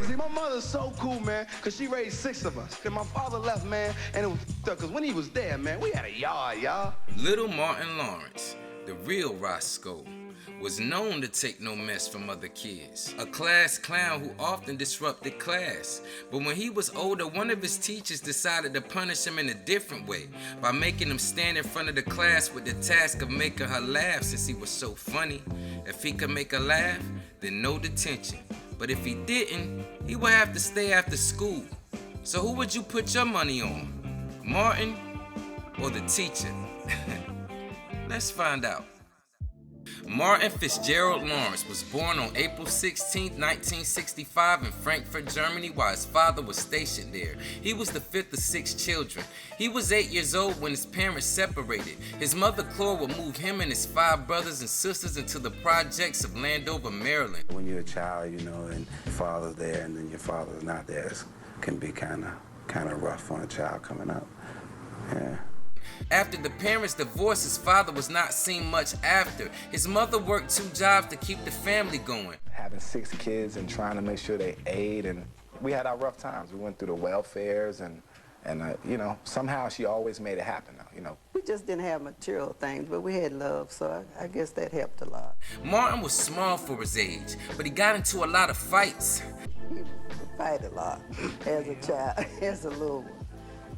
See, my mother's so cool, man, because she raised 6 of us. And my father left, man, and it was up, because when he was there, man, we had a yard, y'all. Little Martin Lawrence, the real Roscoe, was known to take no mess from other kids. A class clown who often disrupted class. But when he was older, one of his teachers decided to punish him in a different way by making him stand in front of the class with the task of making her laugh since he was so funny. If he could make her laugh, then no detention. But if he didn't, he would have to stay after school. So who would you put your money on? Martin or the teacher? Let's find out. Martin Fitzgerald Lawrence was born on April 16, 1965 in Frankfurt, Germany, while his father was stationed there. He was the 5th of 6 children. He was 8 years old when his parents separated. His mother, Clore, would move him and his 5 brothers and sisters into the projects of Landover, Maryland. When you're a child, you know, and your father's there and then your father's not there, it can be kind of rough on a child coming up. Yeah. After the parents' divorce, his father was not seen much after. His mother worked 2 jobs to keep the family going. Having 6 kids and trying to make sure they ate, and we had our rough times. We went through the welfares and you know, somehow she always made it happen, you know. We just didn't have material things, but we had love, so I guess that helped a lot. Martin was small for his age, but he got into a lot of fights. He would fight a lot as a child, as a little one.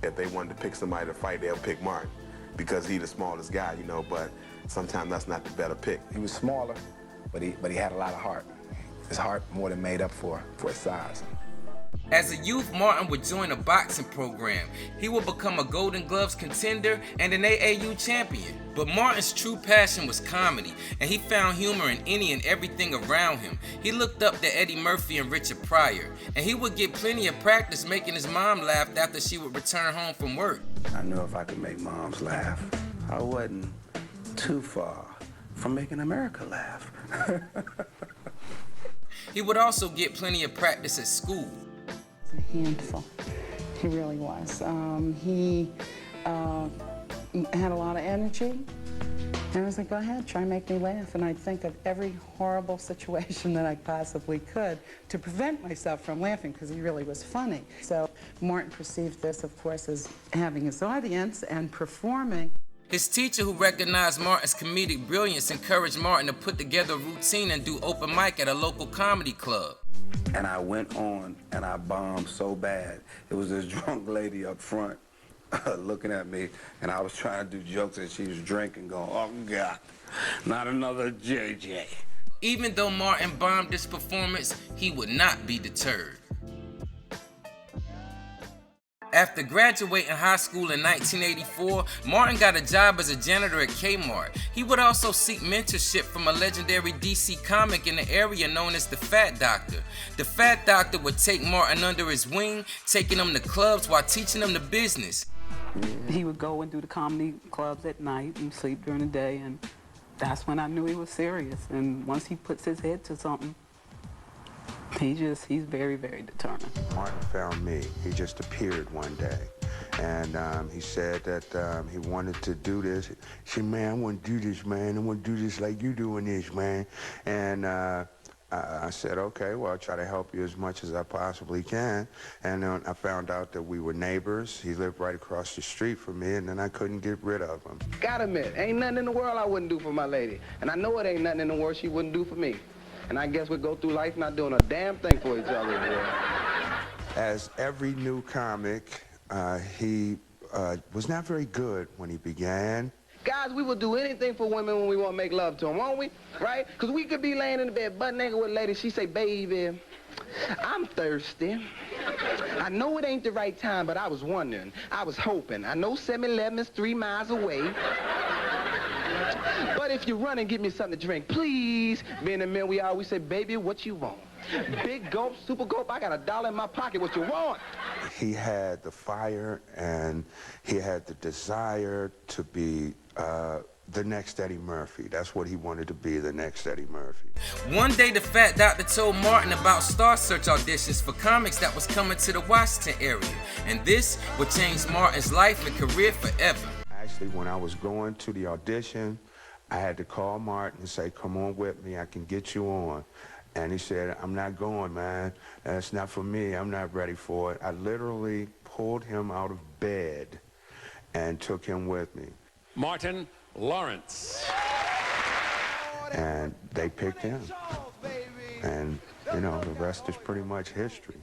If they wanted to pick somebody to fight, they'll pick Martin because he's the smallest guy, you know, but sometimes that's not the better pick. He was smaller, but he had a lot of heart. His heart more than made up for his size. As a youth, Martin would join a boxing program. He would become a Golden Gloves contender and an AAU champion. But Martin's true passion was comedy, and he found humor in any and everything around him. He looked up to Eddie Murphy and Richard Pryor, and he would get plenty of practice making his mom laugh after she would return home from work. I knew if I could make moms laugh, I wasn't too far from making America laugh. He would also get plenty of practice at school. A handful. He really was. He had a lot of energy. And I was like, go ahead, try and make me laugh. And I'd think of every horrible situation that I possibly could to prevent myself from laughing, because he really was funny. So Martin perceived this, of course, as having his audience and performing. His teacher, who recognized Martin's comedic brilliance, encouraged Martin to put together a routine and do open mic at a local comedy club. And I went on and I bombed so bad. It was this drunk lady up front looking at me, and I was trying to do jokes and she was drinking, going, oh God, not another JJ. Even though Martin bombed this performance, he would not be deterred. After graduating high school in 1984, Martin got a job as a janitor at Kmart. He would also seek mentorship from a legendary DC comic in the area known as the Fat Doctor. The Fat Doctor would take Martin under his wing, taking him to clubs while teaching him the business. He would go and do the comedy clubs at night and sleep during the day, and that's when I knew he was serious. And once he puts his head to something, he's very, very determined. Martin found me. He just appeared one day. And he said that he wanted to do this. He said, man, I want to do this, man. I want to do this like you doing this, man. And I said, okay, well, I'll try to help you as much as I possibly can. And then I found out that we were neighbors. He lived right across the street from me, and then I couldn't get rid of him. Gotta admit, ain't nothing in the world I wouldn't do for my lady. And I know it ain't nothing in the world she wouldn't do for me. And I guess we go through life not doing a damn thing for each other. Boy. As every new comic, he was not very good when he began. Guys, we will do anything for women when we want to make love to them, won't we? Right? Because we could be laying in the bed butt naked with a lady. She say, baby, I'm thirsty. I know it ain't the right time, but I was wondering. I was hoping. I know 7-Eleven is 3 miles away. But if you run and get me something to drink, please. Being a man, we always say, baby, what you want? Big gulp, super gulp, I got $1 in my pocket, what you want? He had the fire and he had the desire to be the next Eddie Murphy. That's what he wanted to be, the next Eddie Murphy. One day, the Fat Doctor told Martin about Star Search auditions for comics that was coming to the Washington area. And this would change Martin's life and career forever. Actually, when I was going to the audition, I had to call Martin and say, come on with me, I can get you on. And he said, I'm not going, man. That's not for me. I'm not ready for it. I literally pulled him out of bed and took him with me. Martin Lawrence. And they picked him. And, you know, the rest is pretty much history.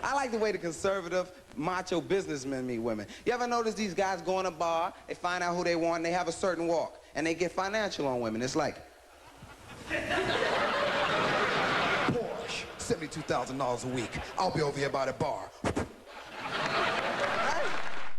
I like the way the conservative, macho businessmen meet women. You ever notice these guys go in a bar, they find out who they want, and they have a certain walk, and they get financial on women. It's like... Porsche, $72,000 a week. I'll be over here by the bar.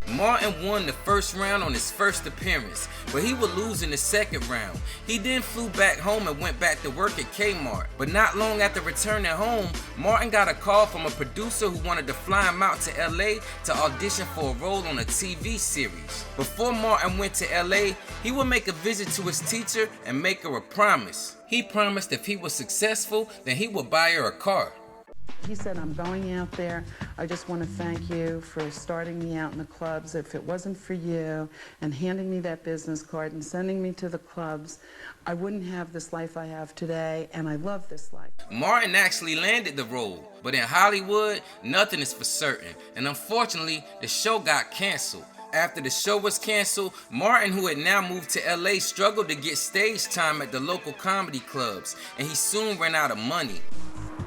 Martin won the first round on his first appearance, but he would lose in the second round. He then flew back home and went back to work at Kmart. But not long after returning home, Martin got a call from a producer who wanted to fly him out to LA to audition for a role on a TV series. Before Martin went to LA, he would make a visit to his teacher and make her a promise. He promised if he was successful, then he would buy her a car. He said, I'm going out there. I just want to thank you for starting me out in the clubs. If it wasn't for you and handing me that business card and sending me to the clubs, I wouldn't have this life I have today, and I love this life. Martin actually landed the role, but in Hollywood, nothing is for certain. And unfortunately, the show got canceled. After the show was canceled, Martin, who had now moved to LA, struggled to get stage time at the local comedy clubs, and he soon ran out of money.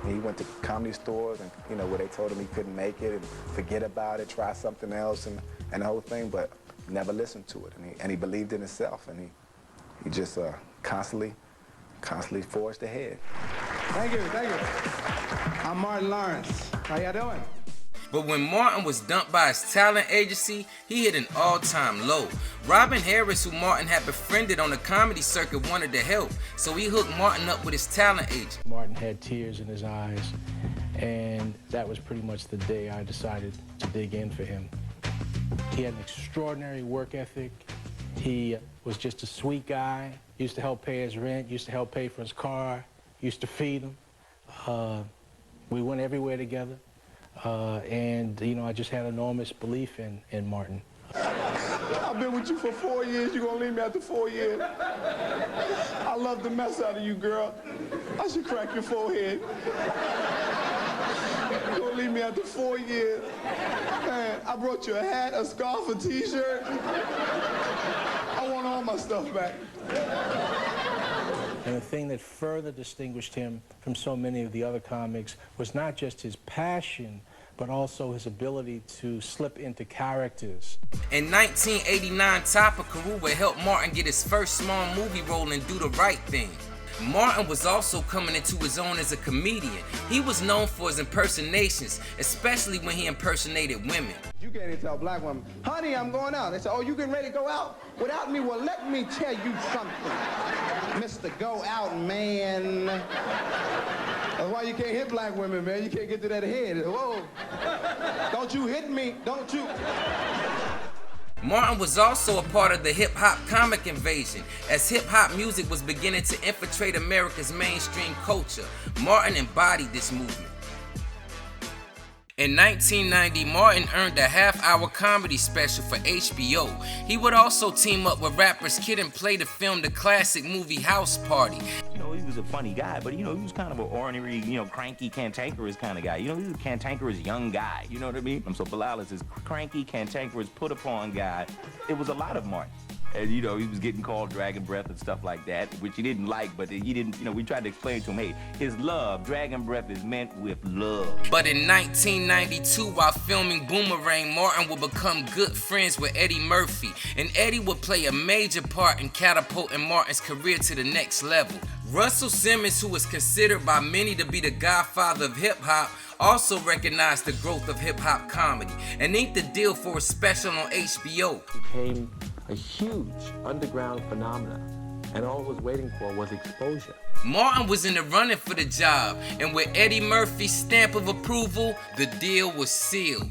He went to comedy stores and, you know, where they told him he couldn't make it and forget about it, try something else and the whole thing, but never listened to it. And he believed in himself, and he just constantly forged ahead. Thank you. I'm Martin Lawrence. How y'all doing? But when Martin was dumped by his talent agency, he hit an all-time low. Robin Harris, who Martin had befriended on the comedy circuit, wanted to help, so he hooked Martin up with his talent agent. Martin had tears in his eyes, and that was pretty much the day I decided to dig in for him. He had an extraordinary work ethic. He was just a sweet guy. Used to help pay his rent, used to help pay for his car, used to feed him. We went everywhere together. And, you know, I just had enormous belief in Martin. I've been with you for 4 years. You gonna leave me after 4 years? I love the mess out of you, girl. I should crack your forehead. You gonna leave me after 4 years? Man, I brought you a hat, a scarf, a t-shirt. I want all my stuff back. And the thing that further distinguished him from so many of the other comics was not just his passion, but also his ability to slip into characters. In 1989, Tapa Karuba helped Martin get his first small movie role in Do the Right Thing. Martin was also coming into his own as a comedian. He was known for his impersonations, especially when he impersonated women. You can't even tell black women, honey, I'm going out. They say, oh, you getting ready to go out without me? Well, let me tell you something, Mr. Go Out Man. That's why you can't hit black women, man. You can't get to that head. Whoa. Don't you hit me, don't you? Martin was also a part of the hip-hop comic invasion, as hip-hop music was beginning to infiltrate America's mainstream culture. Martin embodied this movement. In 1990, Martin earned a half-hour comedy special for HBO. He would also team up with rappers Kid and Play to film the classic movie House Party. You know, he was a funny guy, but, you know, he was kind of an ornery, you know, cranky, cantankerous kind of guy. You know, he was a cantankerous young guy, you know what I mean? So Bilal is this cranky, cantankerous, put-upon guy. It was a lot of Martin. And, you know, he was getting called Dragon Breath and stuff like that, which he didn't like, but he didn't, you know, we tried to explain to him, hey, his love, Dragon Breath is meant with love. But in 1992, while filming Boomerang, Martin would become good friends with Eddie Murphy, and Eddie would play a major part in catapulting Martin's career to the next level. Russell Simmons, who was considered by many to be the godfather of hip-hop, also recognized the growth of hip-hop comedy and inked the deal for a special on HBO. Became a huge underground phenomenon, and all it was waiting for was exposure. Martin was in the running for the job, and with Eddie Murphy's stamp of approval, the deal was sealed.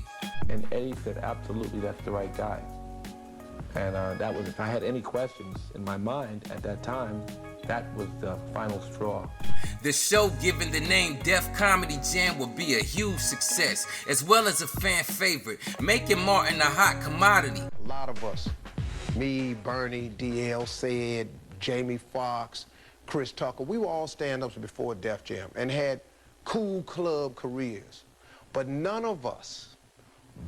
And Eddie said, absolutely, that's the right guy. And that was, if I had any questions in my mind at that time, that was the final straw. The show, given the name Def Comedy Jam, would be a huge success, as well as a fan favorite, making Martin a hot commodity. A lot of us, me, Bernie, DL, Sid, Jamie Foxx, Chris Tucker. We were all stand-ups before Def Jam and had cool club careers. But none of us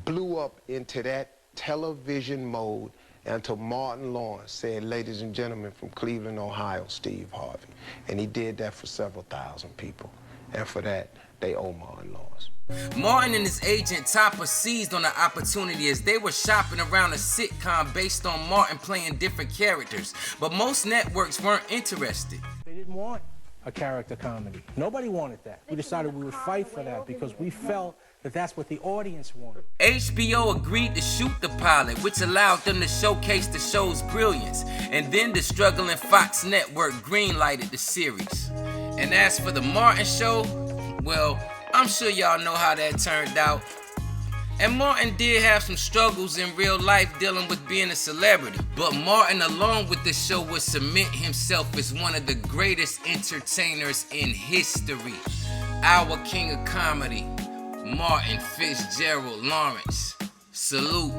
blew up into that television mode until Martin Lawrence said, ladies and gentlemen, from Cleveland, Ohio, Steve Harvey. And he did that for several thousand people. And for that, they owe Martin Lawrence. Martin and his agent Topper seized on the opportunity as they were shopping around a sitcom based on Martin playing different characters. But most networks weren't interested. They didn't want a character comedy. Nobody wanted that. We decided we would fight for that because we felt that that's what the audience wanted. HBO agreed to shoot the pilot, which allowed them to showcase the show's brilliance. And then the struggling Fox network greenlighted the series. And as for the Martin show, well, I'm sure y'all know how that turned out. And Martin did have some struggles in real life dealing with being a celebrity. But Martin, along with the show, would cement himself as one of the greatest entertainers in history. Our king of comedy, Martin Fitzgerald Lawrence. Salute.